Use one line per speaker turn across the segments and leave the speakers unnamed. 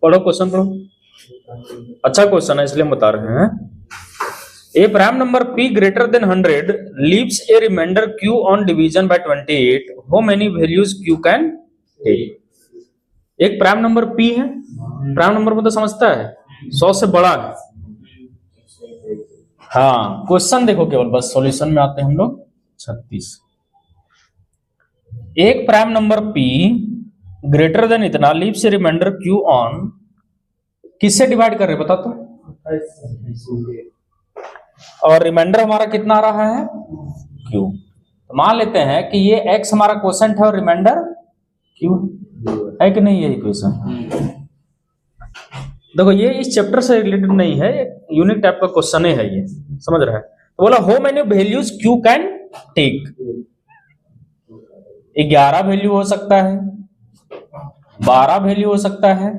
पढ़ो क्वेश्चन पढ़ो, अच्छा क्वेश्चन है इसलिए हम बता रहे हैं। A prime number p greater than 100 leaves a remainder q on division by 28, how many values q can take? एक प्राइम नंबर p है, प्राइम नंबर में तो समझता है 100 से बड़ा है। हाँ क्वेश्चन देखो केवल, बस सॉल्यूशन में आते हैं हम लोग। 36 एक prime number p greater than इतना leaves a remainder q on, किससे डिवाइड कर रहे बता तो, और रिमाइंडर हमारा कितना आ रहा है q। तो मान लेते हैं कि ये x हमारा क्वोशेंट है और रिमाइंडर q है कि नहीं, यही क्वेश्चन। देखो ये इस चैप्टर से रिलेटेड नहीं है, एक यूनिक टाइप का क्वेश्चन है ये, समझ रहे हैं। तो बोला how many values q can take, 11 value हो सकता है, 12 वैल्यू हो सकता है,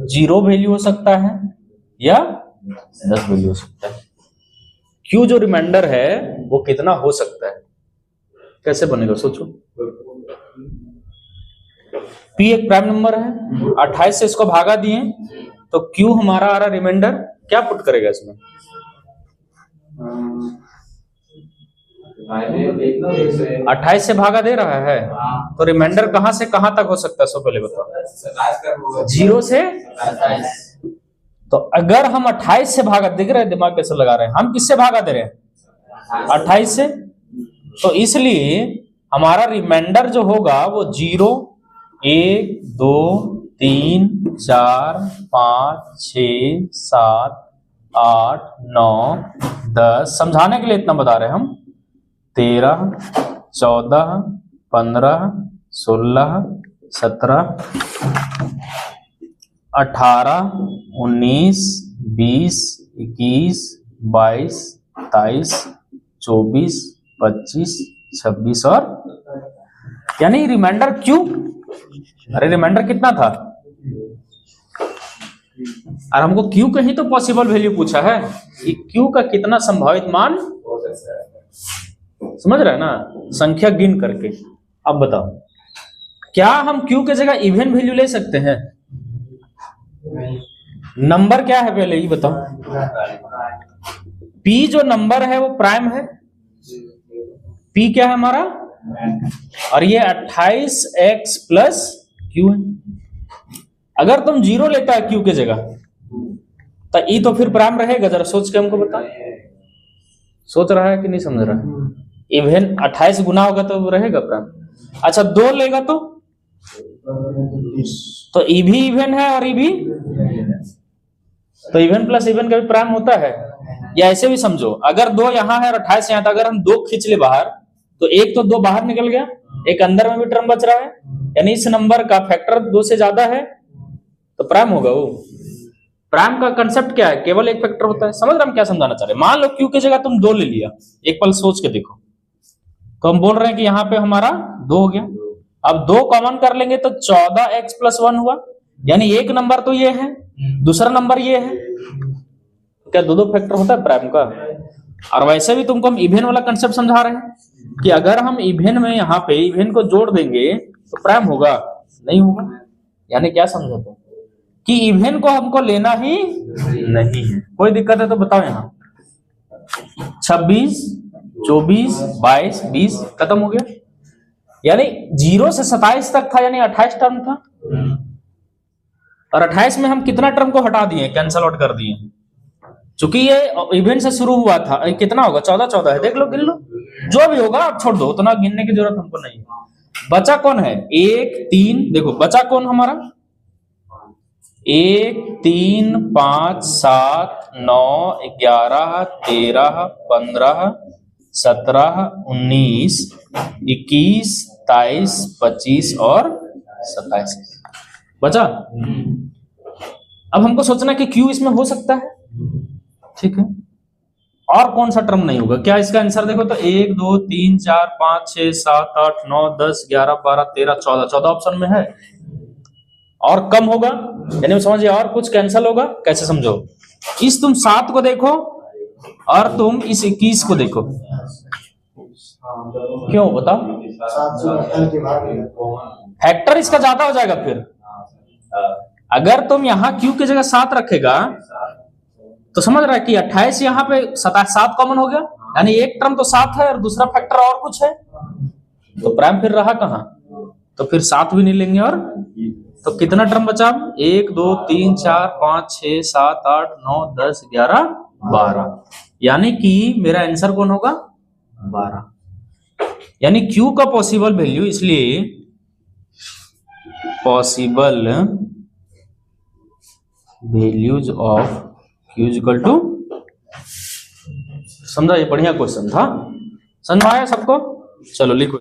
0 वैल्यू हो सकता है, या 10 वैल्यू हो सकता है। Q जो रिमाइंडर है वो कितना हो सकता है, कैसे बनेगा सोचो। P एक प्राइम नंबर है, 28 से इसको भागा दिए तो Q हमारा आ रहा रिमाइंडर, क्या पुट करेगा इसमें, 28 से भागा दे रहा है तो रिमाइंडर कहां से कहां तक हो सकता है, सो पहले बताओ। 0 से 28। तो अगर हम 28 से भागा, देख रहे हैं दिमाग कैसे लगा रहे हैं, हम किससे भागा दे रहे हैं 28 से, तो इसलिए हमारा रिमाइंडर जो होगा वो 0, 1, 2, 3, 4, 5, 6, 7, 8, 9, 10, समझाने के लिए इतना बता रहे हैं हम, 13, 14, 15, 16, 17, 18, 19, 20, 21, 22, 23, 24, 25, 26 और यानी रिमाइंडर क्यू, अरे रिमाइंडर कितना था, और हमको क्यू का ही तो पॉसिबल वैल्यू पूछा है कि क्यू का कितना संभावित मान, समझ रहे हैं ना, संख्या गिन करके। अब बताओ क्या हम क्यू के जगह इवन वैल्यू ले सकते हैं, नंबर क्या है पहले ये बताओ। P जो नंबर है वो प्राइम है, P क्या है हमारा, और ये 28x प्लस क्यू है। अगर तुम 0 लेता है क्यू के जगह तो ई तो फिर प्राइम रहेगा, जरा सोच के हमको बता, सोच रहा है कि नहीं समझ रहा है। इवन 28 गुना होगा तो रहेगा प्राइम। अच्छा 2 लेगा तो ई भी इवन है और ई भी, तो इवन प्लस इवन का भी प्राइम होता है। या ऐसे भी समझो, अगर 2 यहाँ है और 28 यहाँ, तो अगर हम 2 खींच ले बाहर तो एक तो 2 बाहर निकल गया, एक अंदर में भी टर्म बच रहा है, यानी इस नंबर का फैक्टर 2 से ज्यादा है तो प्राइम होगा वो। प्राइम का कंसेप्ट क्या है, केवल एक फैक्टर होता है। समझ रहे हम क्या समझाना चाह रहे हैं। मान लो क्यू की जगह तुम 2 ले लिया, एक पल सोच के देखो, तो हम बोल रहे हैं कि यहाँ पे हमारा 2 हो गया। अब 2 कॉमन कर लेंगे तो 14x प्लस 1 हुआ, यानी एक नंबर तो ये है, दूसरा नंबर ये है। क्या 2 फैक्टर होता है प्राइम का। और वैसे भी तुमको हम इवेन वाला कंसेप्ट समझा रहे हैं कि अगर हम इवेन में यहाँ पे इवेन को जोड़ देंगे तो प्राइम होगा, नहीं होगा। यानी क्या समझो तुम कि इवेन को हमको लेना ही नहीं है। कोई दिक्कत है तो बताओ। यहाँ 26, 24, 22, 20 खत्म हो गया, यानी 0 से 27 तक था, यानी 28 टर्म था। और 28 में हम कितना टर्म को हटा दिए, कैंसल आउट कर दिए। चूंकि ये इवेंट से शुरू हुआ था, कितना होगा 14 है, देख लो गिन लो, जो भी होगा आप छोड़ दो, उतना गिनने की जरूरत हमको नहीं है। बचा कौन है 1, 3, देखो बचा कौन हमारा 1, 3, 5, 7, 9, 11, 13, 15, 17, 19, 21, 23, 25 और 27 बचा। अब हमको सोचना कि क्यू इसमें हो सकता है, ठीक है। और कौन सा टर्म नहीं होगा, क्या इसका आंसर देखो तो 1, 2, 3, 4, 5, 6, 7, 8, 9, 10, 11, 12, 13, 14 ऑप्शन में है। और कम होगा यानी समझिए और कुछ कैंसिल होगा। कैसे समझो, इस तुम 7 को देखो और तुम इस 21 को देखो, क्यों बताओ, फैक्टर इसका ज्यादा हो जाएगा। फिर अगर तुम यहाँ Q की जगह 7 रखेगा तो समझ रहा है कि 28 यहाँ पे 7 कॉमन हो गया, यानी एक टर्म तो 7 है और दूसरा फैक्टर और कुछ है, तो प्राइम फिर रहा कहाँ, तो फिर 7 भी नहीं लेंगे। और तो कितना टर्म बचा, 1 2 3 4 5 6 7 8 9 10 11 12, यानी कि मेरा आंसर कौन होगा 12, यानी Q का पॉसिबल वैल्यू, इसलिए possible values of Q equal to, समझा, ये बढ़िया क्वेश्चन था, समझ में आया सबको। चलो लिखो।